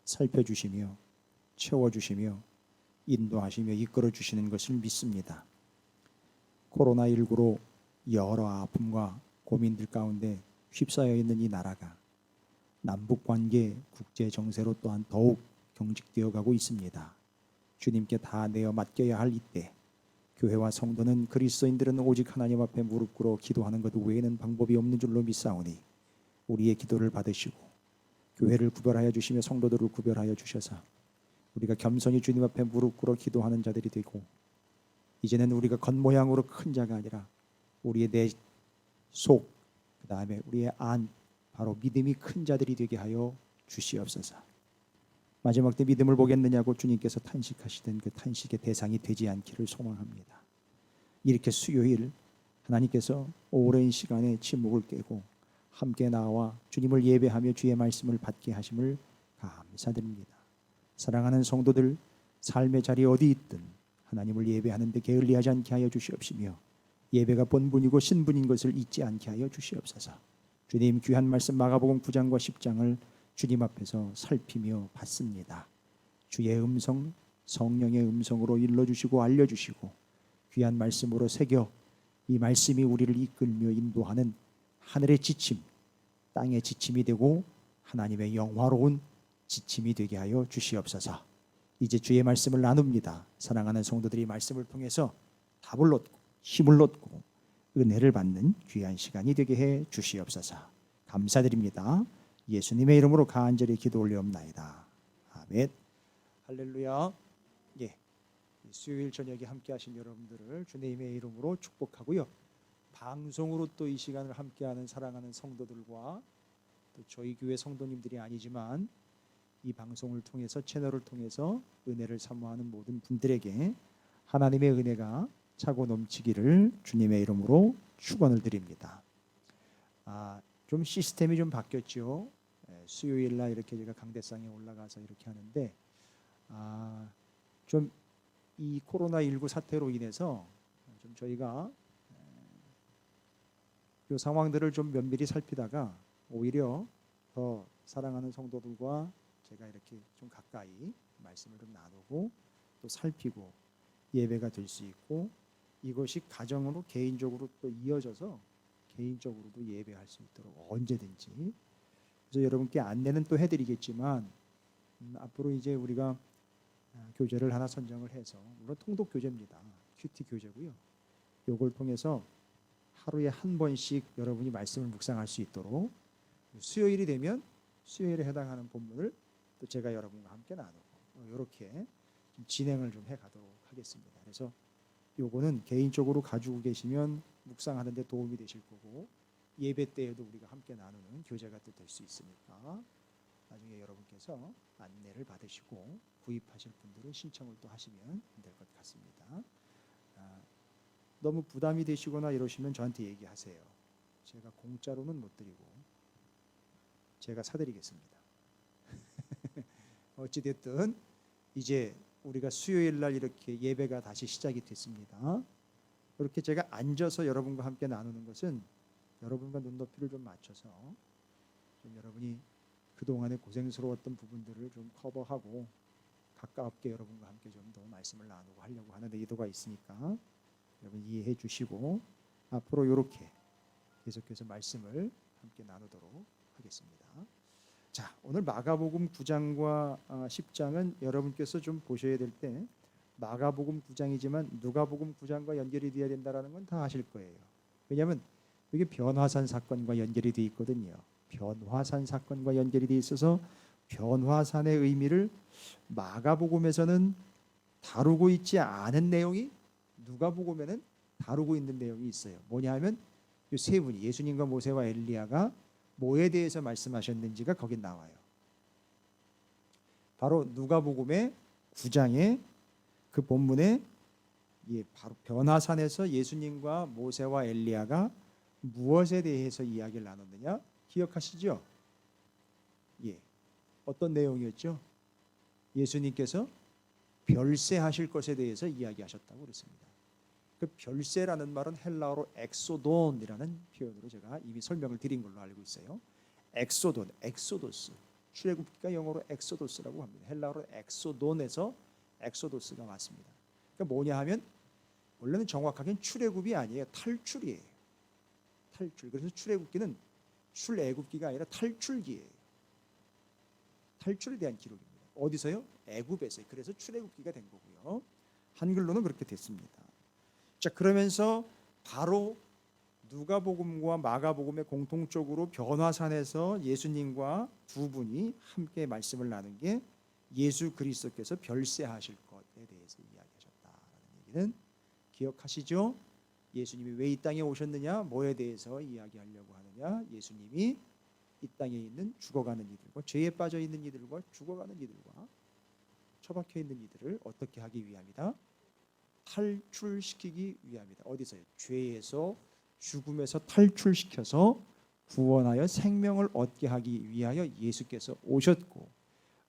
살펴주시며 채워주시며 인도하시며 이끌어주시는 것을 믿습니다. 코로나19로 여러 아픔과 고민들 가운데 휩싸여 있는 이 나라가 남북관계 국제 정세로 또한 더욱 경직되어 가고 있습니다. 주님께 다 내어 맡겨야 할 이때 교회와 성도는 그리스도인들은 오직 하나님 앞에 무릎 꿇어 기도하는 것 외에는 방법이 없는 줄로 믿사오니 우리의 기도를 받으시고 교회를 구별하여 주시며 성도들을 구별하여 주셔서 우리가 겸손히 주님 앞에 무릎 꿇어 기도하는 자들이 되고 이제는 우리가 겉모양으로 큰 자가 아니라 우리의 내 속 그 다음에 우리의 안 바로 믿음이 큰 자들이 되게 하여 주시옵소서. 마지막 때 믿음을 보겠느냐고 주님께서 탄식하시던 그 탄식의 대상이 되지 않기를 소망합니다. 이렇게 수요일 하나님께서 오랜 시간의 침묵을 깨고 함께 나와 주님을 예배하며 주의 말씀을 받게 하심을 감사드립니다. 사랑하는 성도들 삶의 자리 어디 있든 하나님을 예배하는 데 게을리하지 않게 하여 주시옵시며 예배가 본분이고 신분인 것을 잊지 않게 하여 주시옵소서. 주님 귀한 말씀 마가복음 9장과 10장을 주님 앞에서 살피며 받습니다. 주의 음성 성령의 음성으로 일러주시고 알려주시고 귀한 말씀으로 새겨 이 말씀이 우리를 이끌며 인도하는 하늘의 지침 땅의 지침이 되고 하나님의 영화로운 지침이 되게 하여 주시옵소서. 이제 주의 말씀을 나눕니다. 사랑하는 성도들이 말씀을 통해서 답을 얻고 힘을 얻고 은혜를 받는 귀한 시간이 되게 해 주시옵소서. 감사드립니다. 예수님의 이름으로 간절히 기도 올려옵나이다. 아멘. 할렐루야. 예, 수요일 저녁에 함께 하신 여러분들을 주님의 이름으로 축복하고요. 방송으로 또 이 시간을 함께하는 사랑하는 성도들과 또 저희 교회 성도님들이 아니지만 이 방송을 통해서 채널을 통해서 은혜를 사모하는 모든 분들에게 하나님의 은혜가 차고 넘치기를 주님의 이름으로 축원을 드립니다. 좀 시스템이 좀 바뀌었죠. 수요일 날 이렇게 제가 강대상에 올라가서 이렇게 하는데 좀 이 코로나19 사태로 인해서 좀 저희가 이 상황들을 좀 면밀히 살피다가 오히려 더 사랑하는 성도들과 제가 이렇게 좀 가까이 말씀을 좀 나누고 또 살피고 예배가 될 수 있고 이것이 가정으로 개인적으로 또 이어져서 개인적으로도 예배할 수 있도록 언제든지 그래서 여러분께 안내는 또 해드리겠지만 앞으로 이제 우리가 교재를 하나 선정을 해서 물론 통독 교재입니다. 큐티 교재고요. 이걸 통해서 하루에 한 번씩 여러분이 말씀을 묵상할 수 있도록 수요일이 되면 수요일에 해당하는 본문을 또 제가 여러분과 함께 나누고 이렇게 진행을 좀 해가도록 하겠습니다. 그래서 요거는 개인적으로 가지고 계시면 묵상하는 데 도움이 되실 거고 예배 때에도 우리가 함께 나누는 교재가 또 될 수 있으니까 나중에 여러분께서 안내를 받으시고 구입하실 분들은 신청을 또 하시면 될 것 같습니다. 너무 부담이 되시거나 이러시면 저한테 얘기하세요. 제가 공짜로는 못 드리고 제가 사드리겠습니다. 어찌됐든 이제 우리가 수요일 날 이렇게 예배가 다시 시작이 됐습니다. 그렇게 제가 앉아서 여러분과 함께 나누는 것은 여러분과 눈높이를 좀 맞춰서 좀 여러분이 그동안에 고생스러웠던 부분들을 좀 커버하고 가깝게 여러분과 함께 좀 더 말씀을 나누고 하려고 하는 의도가 있으니까 여러분 이해해 주시고 앞으로 이렇게 계속해서 말씀을 함께 나누도록 하겠습니다. 자, 오늘 마가복음 9장과 10장은 여러분께서 좀 보셔야 될 때 마가복음 9장이지만 누가복음 9장과 연결이 되어야 된다는 건 다 아실 거예요. 왜냐하면 이게 변화산 사건과 연결이 되어 있거든요. 변화산 사건과 연결이 되어 있어서 변화산의 의미를 마가복음에서는 다루고 있지 않은 내용이 누가복음에는 다루고 있는 내용이 있어요. 뭐냐 하면 이 세 분이 예수님과 모세와 엘리야가 뭐에 대해서 말씀하셨는지가 거기 나와요. 바로 누가복음의 9장에 그 본문에 바로 변화산에서 예수님과 모세와 엘리야가 무엇에 대해서 이야기를 나눴느냐 기억하시죠? 예, 어떤 내용이었죠? 예수님께서 별세하실 것에 대해서 이야기하셨다고 그랬습니다. 그 별세라는 말은 헬라어로 엑소돈이라는 표현으로 제가 이미 설명을 드린 걸로 알고 있어요. 엑소돈, 엑소도스, 출애굽기가 영어로 엑소도스라고 합니다. 헬라어로 엑소돈에서 엑소도스가 맞습니다. 그러니까 뭐냐 하면 원래는 정확하게는 출애굽이 아니에요. 탈출이에요. 탈출. 그래서 출애굽기는 출애굽기가 아니라 탈출기예요. 탈출에 대한 기록입니다. 어디서요? 애굽에서요. 그래서 출애굽기가 된 거고요. 한글로는 그렇게 됐습니다. 자, 그러면서 바로 누가복음과 마가복음의 공통적으로 변화산에서 예수님과 두 분이 함께 말씀을 나눈 게 예수 그리스도께서 별세하실 것에 대해서 이야기하셨다라는 얘기는 기억하시죠? 예수님이 왜 이 땅에 오셨느냐? 뭐에 대해서 이야기하려고 하느냐? 예수님이 이 땅에 있는 죽어가는 이들과 죄에 빠져 있는 이들과 죽어가는 이들과 처박혀 있는 이들을 어떻게 하기 위함이다? 탈출시키기 위함이다. 어디서요? 죄에서 죽음에서 탈출시켜서 구원하여 생명을 얻게 하기 위하여 예수께서 오셨고,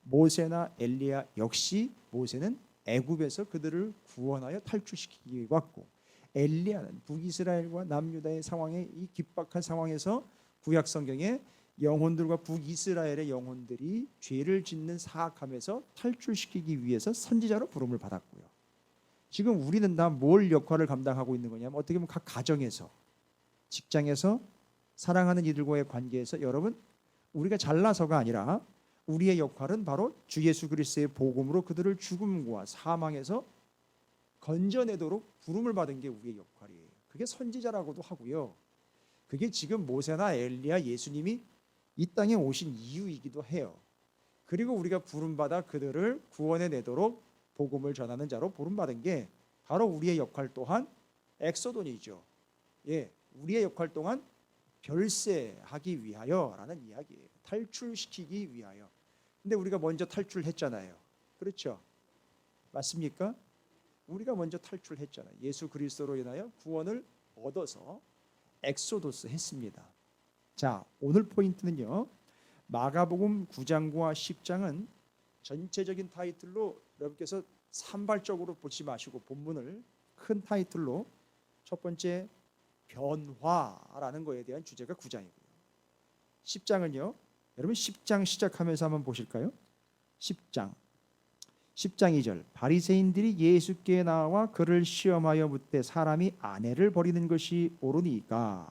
모세나 엘리야 역시 모세는 애굽에서 그들을 구원하여 탈출시키기 왔고, 엘리야는 북이스라엘과 남유다의 상황에 이 긴박한 상황에서 구약 성경에 영혼들과 북이스라엘의 영혼들이 죄를 짓는 사악함에서 탈출시키기 위해서 선지자로 부름을 받았고요. 지금 우리는 다 뭘 역할을 감당하고 있는 거냐면 어떻게 보면 각 가정에서, 직장에서, 사랑하는 이들과의 관계에서 여러분 우리가 잘나서가 아니라 우리의 역할은 바로 주 예수 그리스도의 복음으로 그들을 죽음과 사망에서 건져내도록 부름을 받은 게 우리의 역할이에요. 그게 선지자라고도 하고요. 그게 지금 모세나 엘리야, 예수님이 이 땅에 오신 이유이기도 해요. 그리고 우리가 부름받아 그들을 구원해 내도록 복음을 전하는 자로 부름받은 게 바로 우리의 역할 또한 엑소돈이죠. 예, 우리의 역할 또한 별세하기 위하여라는 이야기예요. 탈출시키기 위하여. 근데 우리가 먼저 탈출했잖아요. 그렇죠? 맞습니까? 우리가 먼저 탈출했잖아요. 예수 그리스도로 인하여 구원을 얻어서 엑소도스 했습니다. 자, 오늘 포인트는요. 마가복음 9장과 10장은 전체적인 타이틀로 여러분께서 산발적으로 보지 마시고 본문을 큰 타이틀로 첫 번째 변화라는 거에 대한 주제가 9장이고요. 10장은요. 여러분 10장 시작하면서 한번 보실까요? 10장 2절 바리새인들이 예수께 나와 그를 시험하여 묻되 사람이 아내를 버리는 것이 옳으니까.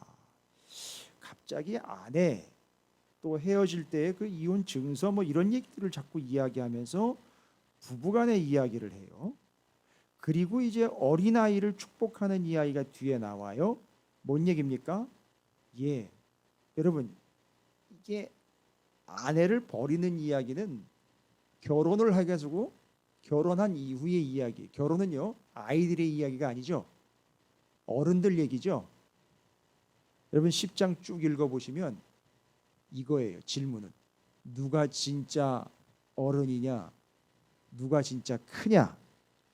갑자기 아내 또 헤어질 때 그 이혼 증서 뭐 이런 얘기들을 자꾸 이야기하면서 부부간의 이야기를 해요. 그리고 이제 어린아이를 축복하는 이야기가 뒤에 나와요. 뭔 얘기입니까? 예, 여러분 이게 아내를 버리는 이야기는 결혼을 해가지고 결혼한 이후의 이야기. 결혼은요 아이들의 이야기가 아니죠. 어른들 얘기죠. 여러분 10장 쭉 읽어보시면 이거예요. 질문은 누가 진짜 어른이냐, 누가 진짜 크냐.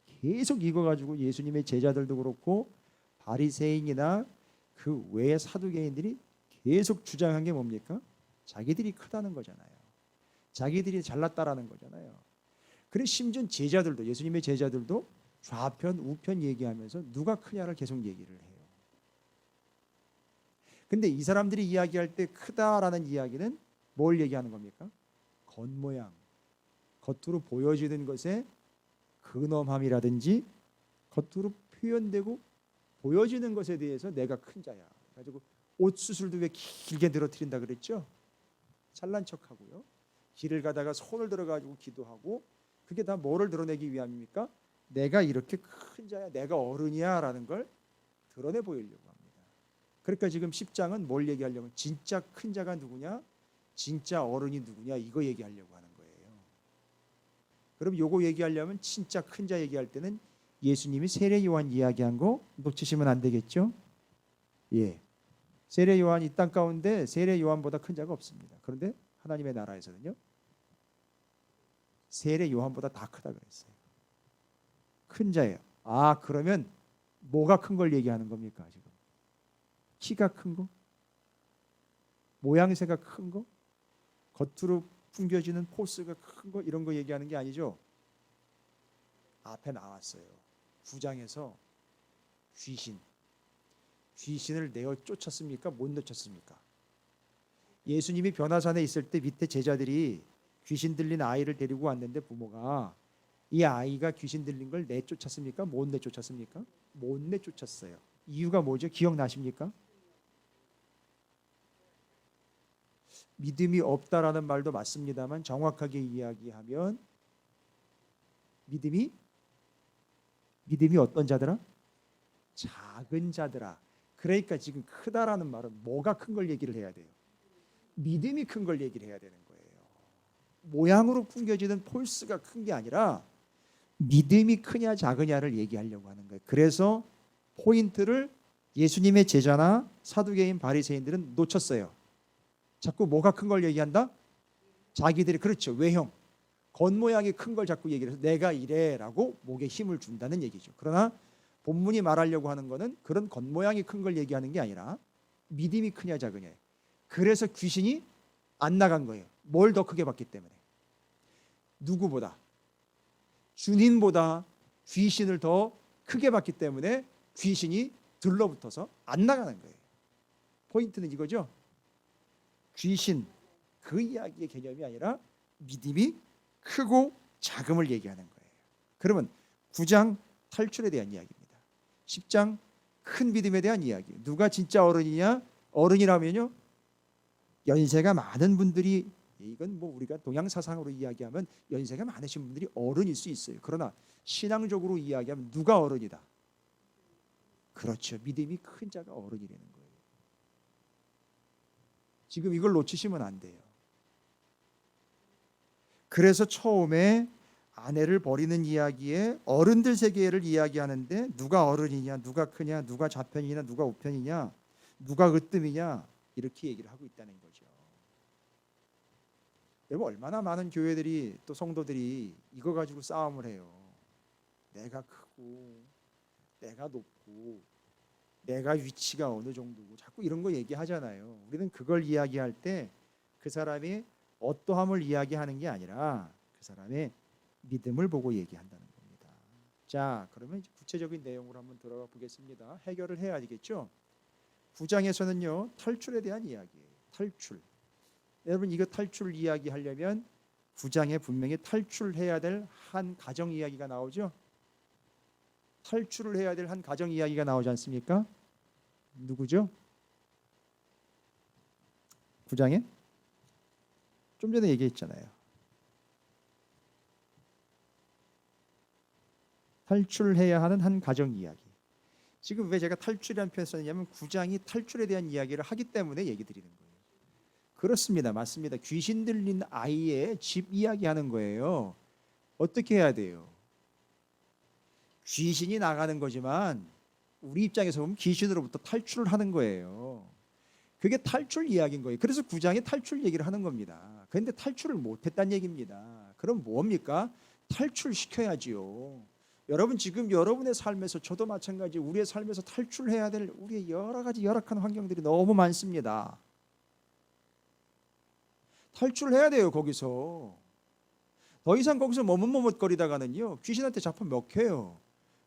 계속 이거 가지고 예수님의 제자들도 그렇고 바리새인이나 그 외의 사두개인들이 계속 주장한 게 뭡니까? 자기들이 크다는 거잖아요. 자기들이 잘났다라는 거잖아요. 그래 심지어 제자들도, 예수님의 제자들도 좌편 우편 얘기하면서 누가 크냐를 계속 얘기를 해요. 근데 이 사람들이 이야기할 때 크다라는 이야기는 뭘 얘기하는 겁니까? 겉모양, 겉으로 보여지는 것에 근엄함이라든지 겉으로 표현되고 보여지는 것에 대해서 내가 큰 자야. 가지고 옷 수술도 왜 길게 늘어뜨린다 그랬죠? 잘난 척하고요. 길을 가다가 손을 들어가지고 기도하고 그게 다 뭐를 드러내기 위함입니까? 내가 이렇게 큰 자야, 내가 어른이야라는 걸 드러내 보이려고 합니다. 그러니까 지금 10장은 뭘 얘기하려면 진짜 큰 자가 누구냐, 진짜 어른이 누구냐 이거 얘기하려고 하는 거예요. 그럼 요거 얘기하려면 진짜 큰 자 얘기할 때는 예수님이 세례 요한 이야기한 거 놓치시면 안 되겠죠? 예, 세례 요한 이 땅 가운데 세례 요한보다 큰 자가 없습니다. 그런데 하나님의 나라에서는요 세례 요한보다 다 크다 그랬어요. 큰 자예요. 아, 그러면 뭐가 큰 걸 얘기하는 겁니까? 지금 키가 큰 거, 모양새가 큰 거, 겉으로 풍겨지는 포스가 큰 거, 이런 거 얘기하는 게 아니죠. 앞에 나왔어요. 9장에서 귀신을 내어 쫓았습니까? 못 쫓았습니까? 예수님이 변화산에 있을 때 밑에 제자들이 귀신 들린 아이를 데리고 왔는데 부모가 이 아이가 귀신 들린 걸 내쫓았습니까? 못 내쫓았습니까? 못 내쫓았어요. 이유가 뭐죠? 기억나십니까? 믿음이 없다라는 말도 맞습니다만 정확하게 이야기하면 믿음이 어떤 자들아? 작은 자들아. 그러니까 지금 크다라는 말은 뭐가 큰 걸 얘기를 해야 돼요? 믿음이 큰 걸 얘기를 해야 되는 거예요. 모양으로 풍겨지는 폴스가 큰 게 아니라 믿음이 크냐 작으냐를 얘기하려고 하는 거예요. 그래서 포인트를 예수님의 제자나 사두개인 바리새인들은 놓쳤어요. 자꾸 뭐가 큰 걸 얘기한다? 자기들이 그렇죠. 외형, 겉모양이 큰 걸 자꾸 얘기를 해서 내가 이래라고 목에 힘을 준다는 얘기죠. 그러나 본문이 말하려고 하는 것은 그런 겉모양이 큰 걸 얘기하는 게 아니라 믿음이 크냐 작으냐. 그래서 귀신이 안 나간 거예요. 뭘 더 크게 봤기 때문에. 누구보다, 주님보다 귀신을 더 크게 봤기 때문에 귀신이 들러붙어서 안 나가는 거예요. 포인트는 이거죠. 귀신 그 이야기의 개념이 아니라 믿음이 크고 작음을 얘기하는 거예요. 그러면 9장 탈출에 대한 이야기입니다. 10장 큰 믿음에 대한 이야기. 누가 진짜 어른이냐? 어른이라면요, 연세가 많은 분들이, 이건 뭐 우리가 동양 사상으로 이야기하면 연세가 많으신 분들이 어른일 수 있어요. 그러나 신앙적으로 이야기하면 누가 어른이다? 그렇죠. 믿음이 큰 자가 어른이라는 거예요. 지금 이걸 놓치시면 안 돼요. 그래서 처음에 아내를 버리는 이야기에 어른들 세계를 이야기하는데 누가 어른이냐, 누가 크냐, 누가 좌편이냐, 누가 우편이냐, 누가 으뜸이냐 이렇게 얘기를 하고 있다는 거죠. 여러분, 얼마나 많은 교회들이 또 성도들이 이거 가지고 싸움을 해요. 내가 크고 내가 높고 내가 위치가 어느 정도고 자꾸 이런 거 얘기하잖아요. 우리는 그걸 이야기할 때 그 사람이 어떠함을 이야기하는 게 아니라 그 사람의 믿음을 보고 얘기한다는 겁니다. 자, 그러면 이제 구체적인 내용으로 한번 들어가 보겠습니다. 해결을 해야 되겠죠. 9장에서는요 탈출에 대한 이야기예요. 탈출. 여러분, 이거 탈출 이야기하려면 9장에 분명히 탈출해야 될 한 가정 이야기가 나오죠. 탈출을 해야 될 한 가정 이야기가 나오지 않습니까? 누구죠? 9장에 좀 전에 얘기했잖아요. 탈출해야 하는 한 가정 이야기. 지금 왜 제가 탈출이라는 표현을 썼냐면 9장이 탈출에 대한 이야기를 하기 때문에 얘기 드리는 거예요. 그렇습니다. 맞습니다. 귀신 들린 아이의 집 이야기하는 거예요. 어떻게 해야 돼요? 귀신이 나가는 거지만 우리 입장에서 보면 귀신으로부터 탈출을 하는 거예요. 그게 탈출 이야기인 거예요. 그래서 9장에 탈출 얘기를 하는 겁니다. 그런데 탈출을 못했다는 얘기입니다. 그럼 뭡니까? 탈출시켜야지요. 여러분, 지금 여러분의 삶에서, 저도 마찬가지, 우리의 삶에서 탈출해야 될 우리의 여러 가지 열악한 환경들이 너무 많습니다. 탈출해야 돼요. 거기서 더 이상 거기서 머뭇머뭇거리다가는요 귀신한테 잡혀 먹혀요.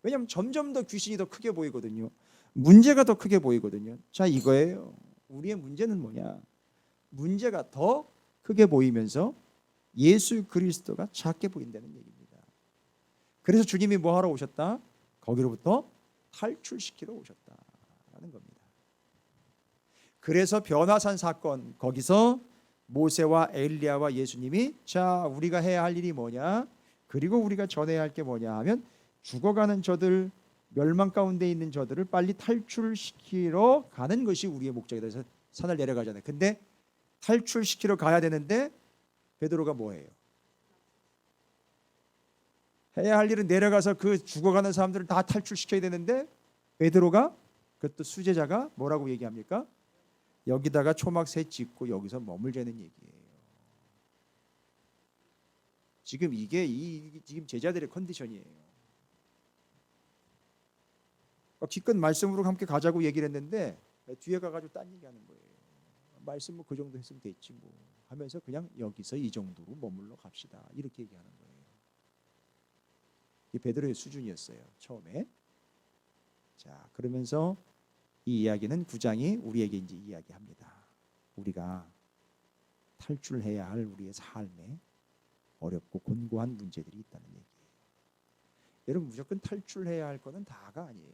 왜냐하면 점점 더 귀신이 더 크게 보이거든요. 문제가 더 크게 보이거든요. 자, 이거예요. 우리의 문제는 뭐냐? 문제가 더 크게 보이면서 예수 그리스도가 작게 보인다는 얘기입니다. 그래서 주님이 뭐 하러 오셨다? 거기로부터 탈출시키러 오셨다라는 겁니다. 그래서 변화산 사건, 거기서 모세와 엘리야와 예수님이 자, 우리가 해야 할 일이 뭐냐? 그리고 우리가 전해야 할 게 뭐냐 하면 죽어가는 저들, 멸망 가운데 있는 저들을 빨리 탈출시키러 가는 것이 우리의 목적이다. 그래서 산을 내려가잖아요. 근데 탈출시키러 가야 되는데 베드로가 뭐예요? 해야 할 일은 내려가서 그 죽어가는 사람들을 다 탈출시켜야 되는데 베드로가, 그것도 수제자가 뭐라고 얘기합니까? 여기다가 초막새 짓고 여기서 머물자는 얘기예요. 지금 이게 지금 제자들의 컨디션이에요. 기껏 말씀으로 함께 가자고 얘기를 했는데 뒤에 가가지고 딴 얘기하는 거예요. 말씀 뭐 그 정도 했으면 됐지 뭐 하면서 그냥 여기서 이 정도로 머물러 갑시다 이렇게 얘기하는 거예요. 이 베드로의 수준이었어요 처음에. 자, 그러면서 이 이야기는 9장이 우리에게 이제 이야기합니다. 우리가 탈출해야 할 우리의 삶에 어렵고 곤고한 문제들이 있다는 얘기예요. 여러분 무조건 탈출해야 할 거는 다가 아니에요.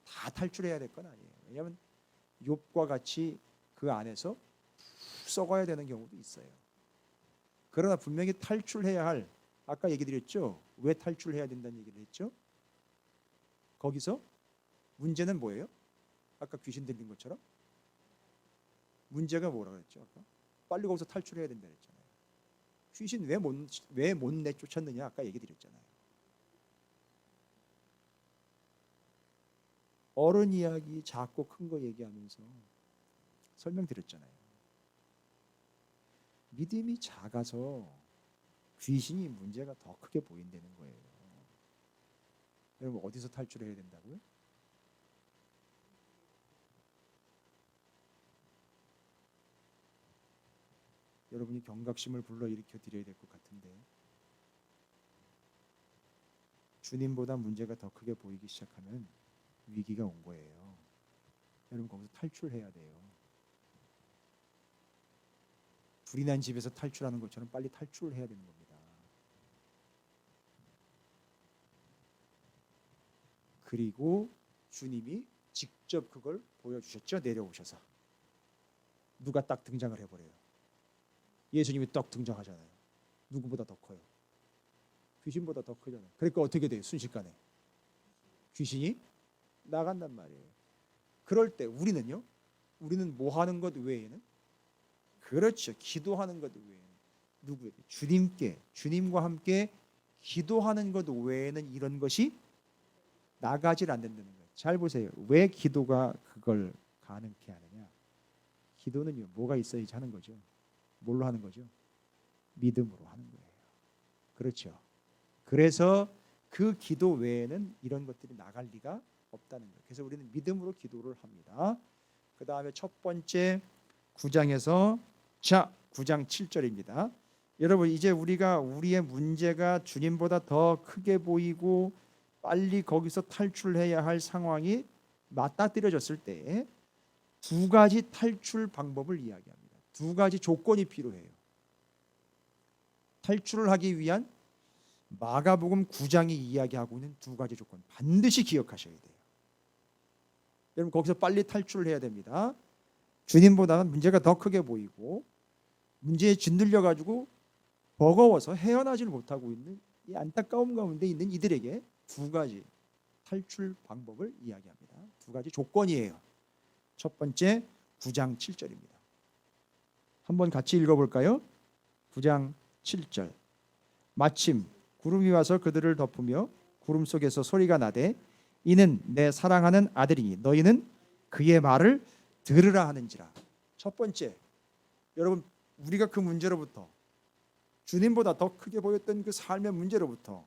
다 탈출해야 될 건 아니에요. 왜냐하면 욥과 같이 그 안에서 썩어야 되는 경우도 있어요. 그러나 분명히 탈출해야 할, 아까 얘기 드렸죠. 왜 탈출해야 된다는 얘기를 했죠. 거기서 문제는 뭐예요? 아까 귀신 들린 것처럼 문제가 뭐라 그랬죠? 아까 빨리 거기서 탈출해야 된다 그랬잖아요. 귀신 왜 못 내쫓았느냐 아까 얘기 드렸잖아요. 어른 이야기 작고 큰 거 얘기하면서 설명드렸잖아요. 믿음이 작아서 귀신이 문제가 더 크게 보인다는 거예요. 여러분 어디서 탈출해야 된다고요? 여러분이 경각심을 불러일으켜 드려야 될 것 같은데 주님보다 문제가 더 크게 보이기 시작하면 위기가 온 거예요. 여러분 거기서 탈출해야 돼요. 불이 난 집에서 탈출하는 것처럼 빨리 탈출을 해야 되는 겁니다. 그리고 주님이 직접 그걸 보여주셨죠. 내려오셔서 누가 딱 등장을 해버려요. 예수님이 딱 등장하잖아요. 누구보다 더 커요. 귀신보다 더 크잖아요. 그러니까 어떻게 돼요? 순식간에 귀신이 나간단 말이에요. 그럴 때 우리는요? 우리는 뭐 하는 것 외에는? 그렇죠. 기도하는 것 외에는 누구에게? 주님께, 주님과 함께 기도하는 것 외에는 이런 것이 나가질 않는다는 거예요. 잘 보세요. 왜 기도가 그걸 가능케 하느냐? 기도는요. 뭐가 있어야지 하는 거죠. 뭘로 하는 거죠? 믿음으로 하는 거예요. 그렇죠. 그래서 그 기도 외에는 이런 것들이 나갈 리가 없다는 거예요. 그래서 우리는 믿음으로 기도를 합니다. 그 다음에 첫 번째 9장에서 9장 7절입니다. 여러분 이제 우리가 우리의 문제가 주님보다 더 크게 보이고 빨리 거기서 탈출해야 할 상황이 맞닥뜨려졌을 때 두 가지 탈출 방법을 이야기합니다. 두 가지 조건이 필요해요. 탈출을 하기 위한 마가복음 9장이 이야기하고 있는 두 가지 조건 반드시 기억하셔야 돼요. 여러분 거기서 빨리 탈출을 해야 됩니다. 주님보다는 문제가 더 크게 보이고 문제에 짓눌려 가지고 버거워서 헤어나지를 못하고 있는 이 안타까움 가운데 있는 이들에게 두 가지 탈출 방법을 이야기합니다. 두 가지 조건이에요. 첫 번째 9장 7절입니다. 한번 같이 읽어볼까요? 9장 7절. 마침 구름이 와서 그들을 덮으며 구름 속에서 소리가 나되 이는 내 사랑하는 아들이니 너희는 그의 말을 들으라 하는지라. 첫 번째, 여러분 우리가 그 문제로부터 주님보다 더 크게 보였던 그 삶의 문제로부터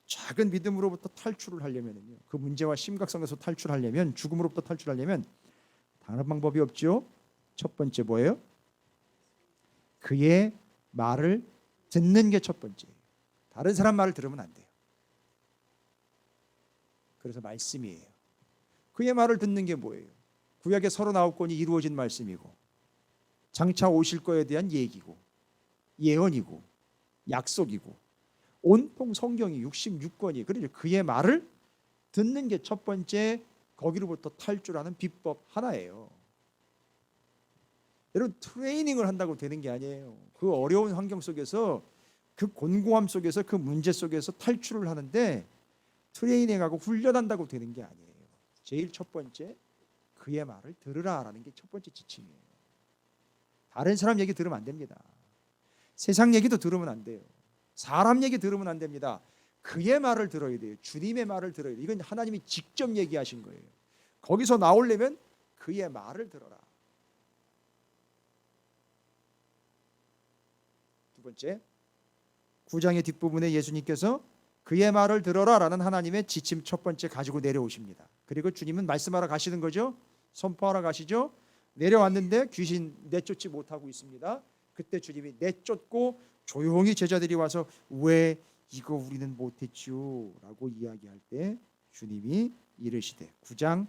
작은 믿음으로부터 탈출을 하려면요, 그 문제와 심각성에서 탈출하려면, 죽음으로부터 탈출하려면 다른 방법이 없죠. 첫 번째 뭐예요? 그의 말을 듣는 게 첫 번째예요. 다른 사람 말을 들으면 안 돼요. 그래서 말씀이에요. 그의 말을 듣는 게 뭐예요? 구약의 39권이 이루어진 말씀이고 장차 오실 거에 대한 얘기고 예언이고 약속이고 온통 성경이 66권이, 그러죠. 그의 말을 듣는 게 첫 번째 거기로부터 탈출하는 비법 하나예요. 여러분 트레이닝을 한다고 되는 게 아니에요. 그 어려운 환경 속에서 그 곤고함 속에서 그 문제 속에서 탈출을 하는데 트레이닝하고 훈련한다고 되는 게 아니에요. 제일 첫 번째 그의 말을 들으라라는 게 첫 번째 지침이에요. 다른 사람 얘기 들으면 안 됩니다. 세상 얘기도 들으면 안 돼요. 사람 얘기 들으면 안 됩니다. 그의 말을 들어야 돼요. 주님의 말을 들어야 돼요. 이건 하나님이 직접 얘기하신 거예요. 거기서 나오려면 그의 말을 들어라. 두 번째 9장의 뒷부분에 예수님께서 그의 말을 들어라라는 하나님의 지침 첫 번째 가지고 내려오십니다. 그리고 주님은 말씀하러 가시는 거죠. 선포하러 가시죠. 내려왔는데 귀신 내쫓지 못하고 있습니다. 그때 주님이 내쫓고 조용히 제자들이 와서 왜 이거 우리는 못했지요? 라고 이야기할 때 주님이 이르시되 9장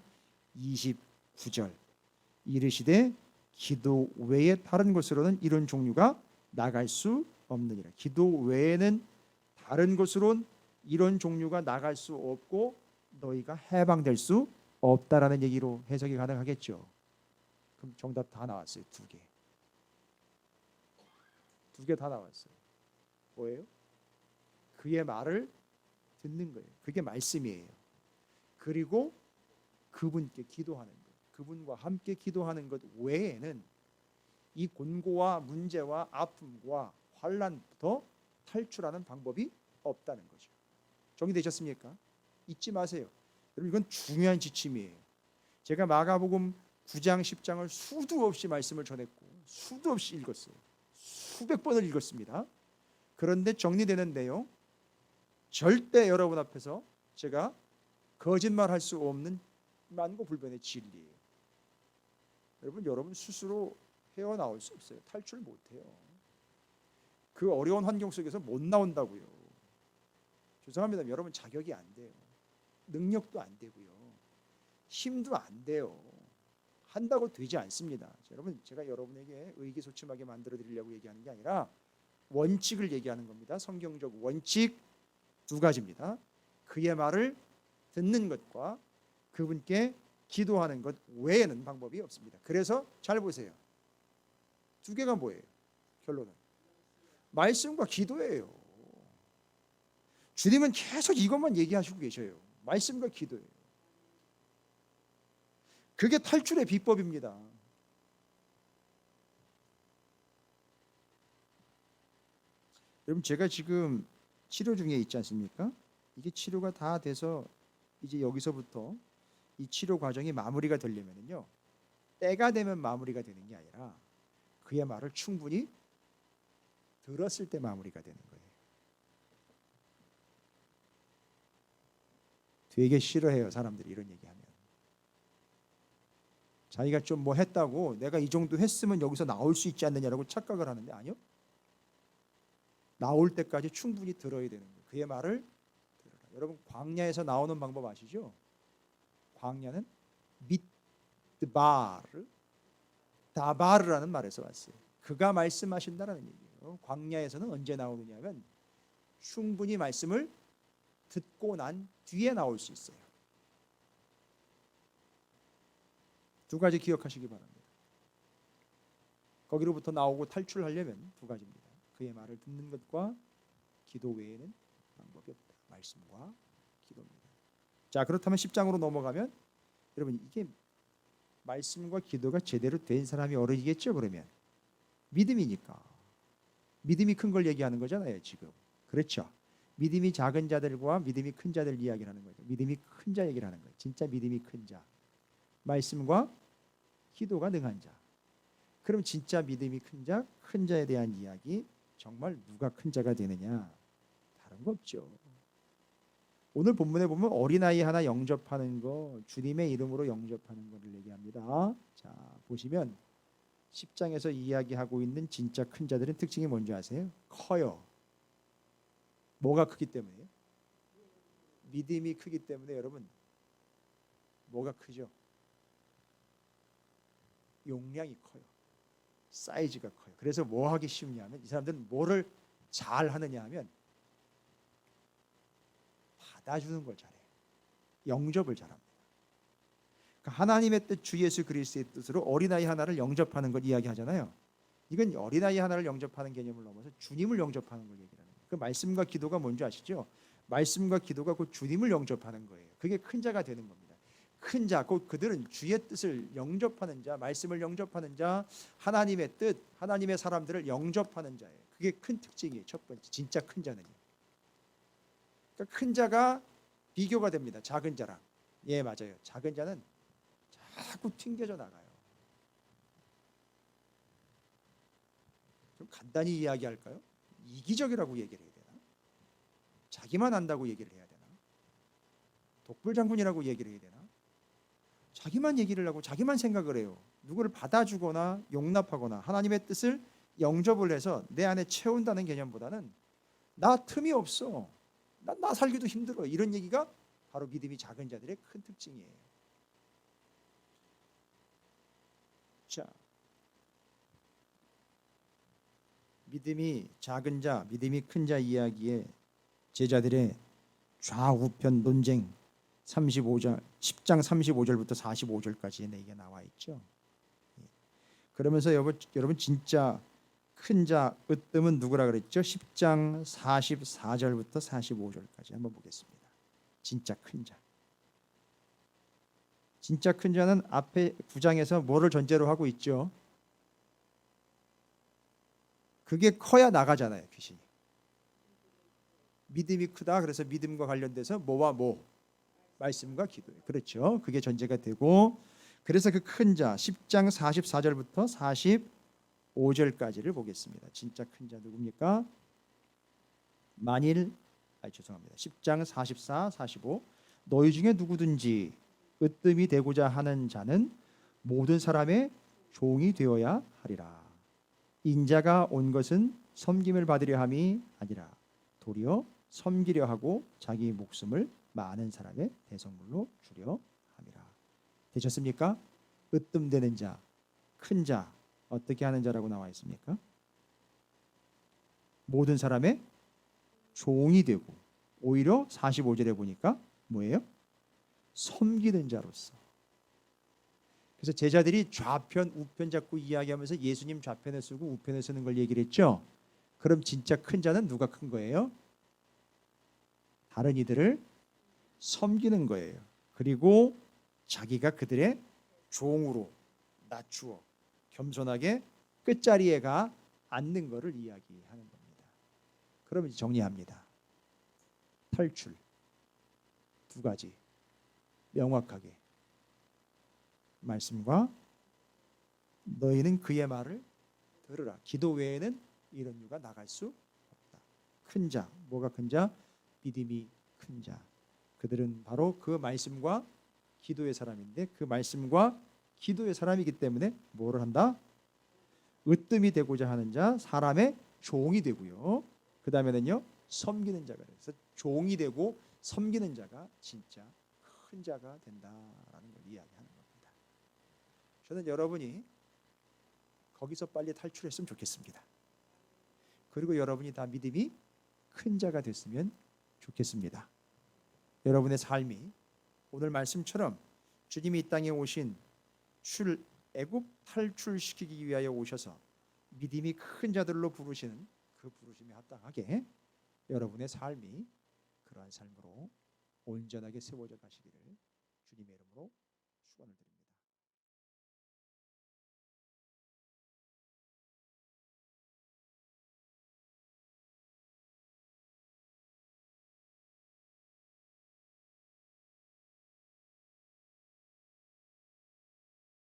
29절 이르시되 기도 외에 다른 곳으로는 이런 종류가 나갈 수 없느니라. 기도 외에는 다른 것으론 이런 종류가 나갈 수 없고 너희가 해방될 수 없다라는 얘기로 해석이 가능하겠죠. 그럼 정답 다 나왔어요. 두 개. 두 개 다 나왔어요. 뭐예요? 그의 말을 듣는 거예요. 그게 말씀이에요. 그리고 그분께 기도하는 것, 그분과 함께 기도하는 것 외에는 이 곤고와 문제와 아픔과 환난부터 탈출하는 방법이 없다는 거죠. 정리되셨습니까? 잊지 마세요. 여러분 이건 중요한 지침이에요. 제가 마가복음 9장 10장을 수도 없이 말씀을 전했고 수도 없이 읽었어요. 수백 번을 읽었습니다. 그런데 정리되는 내용 절대 여러분 앞에서 제가 거짓말할 수 없는 만고불변의 진리예요. 여러분 스스로 헤어나올 수 없어요. 탈출 못해요. 그 어려운 환경 속에서 못 나온다고요. 죄송합니다. 여러분 자격이 안 돼요. 능력도 안 되고요. 힘도 안 돼요. 한다고 되지 않습니다. 여러분 제가 여러분에게 의기소침하게 만들어 드리려고 얘기하는 게 아니라 원칙을 얘기하는 겁니다. 성경적 원칙 두 가지입니다. 그의 말을 듣는 것과 그분께 기도하는 것 외에는 방법이 없습니다. 그래서 잘 보세요. 두 개가 뭐예요? 결론은 말씀과 기도예요. 주님은 계속 이것만 얘기하시고 계셔요. 말씀과 기도예요. 그게 탈출의 비법입니다. 여러분 제가 지금 치료 중에 있지 않습니까? 이게 치료가 다 돼서 이제 여기서부터 이 치료 과정이 마무리가 되려면요. 때가 되면 마무리가 되는 게 아니라 그의 말을 충분히 들었을 때 마무리가 되는 거예요. 되게 싫어해요. 사람들이 이런 얘기하면. 자기가 좀 뭐 했다고 내가 이 정도 했으면 여기서 나올 수 있지 않느냐라고 착각을 하는데 아니요. 나올 때까지 충분히 들어야 되는 거예요. 그의 말을 들어라. 여러분 광야에서 나오는 방법 아시죠? 광야는 미드바르 다바르라는 말에서 왔어요. 그가 말씀하신다라는 얘기예요. 광야에서는 언제 나오느냐 하면 충분히 말씀을 듣고 난 뒤에 나올 수 있어요. 두 가지 기억하시기 바랍니다. 거기로부터 나오고 탈출하려면 두 가지입니다. 그의 말을 듣는 것과 기도 외에는 방법이 없다. 말씀과 기도입니다. 자, 그렇다면 10장으로 넘어가면 여러분 이게 말씀과 기도가 제대로 된 사람이 어른이겠죠. 그러면 믿음이니까 믿음이 큰 걸 얘기하는 거잖아요. 지금 그렇죠. 믿음이 작은 자들과 믿음이 큰 자들 이야기를 하는 거죠. 믿음이 큰 자 얘기를 하는 거예요. 진짜 믿음이 큰 자, 말씀과 기도가 능한 자. 그럼 진짜 믿음이 큰 자, 큰 자에 대한 이야기. 정말 누가 큰 자가 되느냐? 다른 거 없죠. 오늘 본문에 보면 어린아이 하나 영접하는 거, 주님의 이름으로 영접하는 것을 얘기합니다. 자, 보시면 10장에서 이야기하고 있는 진짜 큰 자들은 특징이 뭔지 아세요? 커요. 뭐가 크기 때문에요? 믿음이 크기 때문에 여러분 뭐가 크죠? 용량이 커요. 사이즈가 커요. 그래서 뭐 하기 쉽냐면 이 사람들은 뭐를 잘 하느냐 하면 받아주는 걸 잘해요. 영접을 잘합니다. 그러니까 하나님의 뜻 주 예수 그리스도의 뜻으로 어린아이 하나를 영접하는 걸 이야기하잖아요. 이건 어린아이 하나를 영접하는 개념을 넘어서 주님을 영접하는 걸 얘기하는 거예요. 그 말씀과 기도가 뭔지 아시죠? 말씀과 기도가 곧 주님을 영접하는 거예요. 그게 큰 자가 되는 겁니다. 큰 자, 곧 그들은 주의 뜻을 영접하는 자, 말씀을 영접하는 자, 하나님의 뜻, 하나님의 사람들을 영접하는 자예요. 그게 큰 특징이에요. 첫 번째, 진짜 큰 자는요. 그러니까 큰 자가 비교가 됩니다. 작은 자랑. 예, 맞아요. 작은 자는 자꾸 튕겨져 나가요. 좀 간단히 이야기할까요? 이기적이라고 얘기를 해야 되나? 자기만 안다고 얘기를 해야 되나? 독불장군이라고 얘기를 해야 되나? 자기만 얘기를 하고 자기만 생각을 해요. 누구를 받아주거나 용납하거나 하나님의 뜻을 영접을 해서 내 안에 채운다는 개념보다는 나 틈이 없어. 나 살기도 힘들어. 이런 얘기가 바로 믿음이 작은 자들의 큰 특징이에요. 자, 믿음이 작은 자, 믿음이 큰 자 이야기에 제자들의 좌우편 논쟁 35절 10장 35절부터 45절까지 얘기가 나와 있죠. 그러면서 여러분 진짜 큰 자 으뜸은 누구라 그랬죠? 10장 44절부터 45절까지 한번 보겠습니다. 진짜 큰 자. 진짜 큰 자는 앞에 9장에서 뭐를 전제로 하고 있죠? 그게 커야 나가잖아요, 귀신이. 믿음이 크다. 그래서 믿음과 관련돼서 뭐와 뭐? 말씀과 기도. 그렇죠. 그게 전제가 되고, 그래서 그 큰 자 10장 44절부터 45절까지를 보겠습니다. 진짜 큰 자 누굽니까? 죄송합니다. 10장 44, 45. 너희 중에 누구든지 으뜸이 되고자 하는 자는 모든 사람의 종이 되어야 하리라. 인자가 온 것은 섬김을 받으려 함이 아니라 도리어 섬기려 하고 자기 목숨을 많은 사람의 대성물로 주려 함이라. 되셨습니까? 으뜸되는 자, 큰 자, 어떻게 하는 자라고 나와 있습니까? 모든 사람의 종이 되고, 오히려 45절에 보니까 뭐예요? 섬기는 자로서. 그래서 제자들이 좌편 우편 자꾸 이야기하면서 예수님 좌편에 쓰고 우편에 쓰는 걸 얘기를 했죠. 그럼 진짜 큰 자는 누가 큰 거예요? 다른 이들을 섬기는 거예요. 그리고 자기가 그들의 종으로 낮추어 겸손하게 끝자리에 가 앉는 것을 이야기하는 겁니다. 그럼 이제 정리합니다. 탈출 두 가지 명확하게. 말씀과 너희는 그의 말을 들으라. 기도 외에는 이런 이유가 나갈 수 없다. 큰 자, 뭐가 큰 자? 믿음이 큰 자. 그들은 바로 그 말씀과 기도의 사람인데, 그 말씀과 기도의 사람이기 때문에 뭐를 한다? 으뜸이 되고자 하는 자, 사람의 종이 되고요. 그 다음에는요, 섬기는 자가 돼서 종이 되고 섬기는 자가 진짜 큰 자가 된다라는 걸 이야기하는 겁니다. 저는 여러분이 거기서 빨리 탈출했으면 좋겠습니다. 그리고 여러분이 다 믿음이 큰 자가 됐으면 좋겠습니다. 여러분의 삶이 오늘 말씀처럼 주님이 이 땅에 오신 애굽 탈출시키기 위하여 오셔서 믿음이 큰 자들로 부르시는 그 부르심에 합당하게 여러분의 삶이 그러한 삶으로 온전하게 세워져 가시기를 주님의 이름으로 축원을 드립니다.